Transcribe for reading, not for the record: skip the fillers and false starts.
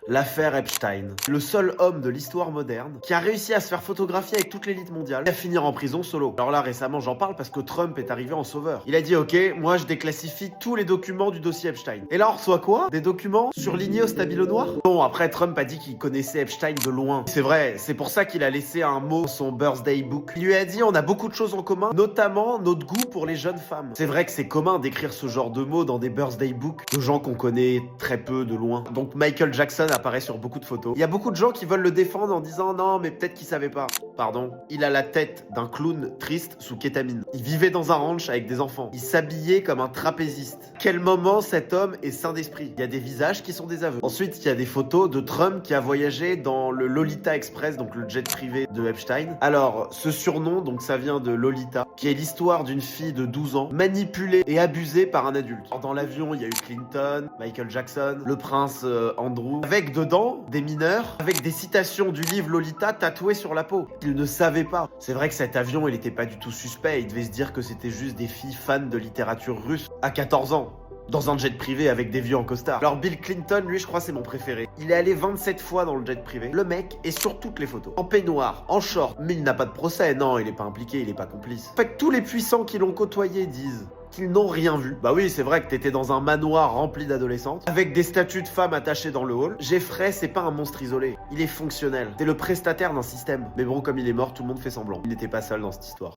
L'affaire Epstein. Le seul homme de l'histoire moderne qui a réussi à se faire photographier avec toute l'élite mondiale et à finir en prison solo. Alors là, récemment, j'en parle parce que Trump est arrivé en sauveur. Il a dit, ok, moi je déclassifie tous les documents du dossier Epstein. Et là, on reçoit quoi? Des documents surlignés au stabilo noir? Bon, après, Trump a dit qu'il connaissait Epstein de loin. C'est vrai, c'est pour ça qu'il a laissé un mot dans son birthday book. Il lui a dit, on a beaucoup de choses en commun, notamment notre goût pour les jeunes femmes. C'est vrai que c'est commun d'écrire ce genre de mots dans des birthday books de gens qu'on connaît très peu de loin. Donc Michael Jackson apparaît sur beaucoup de photos. Il y a beaucoup de gens qui veulent le défendre en disant non, mais peut-être qu'il savait pas. Pardon. Il a la tête d'un clown triste sous kétamine. Il vivait dans un ranch avec des enfants. Il s'habillait comme un trapéziste. Quel moment cet homme est sain d'esprit. Il y a des visages qui sont des aveux. Ensuite, il y a des photos de Trump qui a voyagé dans le Lolita Express, donc le jet privé de Epstein. Alors, ce surnom, donc ça vient de Lolita, qui est l'histoire d'une fille de 12 ans manipulée et abusée par un adulte. Alors, dans l'avion, il y a eu Clinton, Michael Jackson, le prince Andrew, avec dedans des mineurs, avec des citations du livre Lolita tatouées sur la peau. Ils ne savaient pas. C'est vrai que cet avion, il était pas du tout suspect. Il devait se dire que c'était juste des filles fans de littérature russe à 14 ans. Dans un jet privé avec des vieux en costard. Alors Bill Clinton, lui, je crois c'est mon préféré. Il est allé 27 fois dans le jet privé. Le mec est sur toutes les photos. En peignoir, en short. Mais il n'a pas de procès. Non, il est pas impliqué, il est pas complice. En fait, tous les puissants qui l'ont côtoyé disent qu'ils n'ont rien vu. Bah oui, c'est vrai que t'étais dans un manoir rempli d'adolescentes, avec des statues de femmes attachées dans le hall. Jeffrey, c'est pas un monstre isolé. Il est fonctionnel. T'es le prestataire d'un système. Mais bon, comme il est mort, tout le monde fait semblant. Il n'était pas seul dans cette histoire.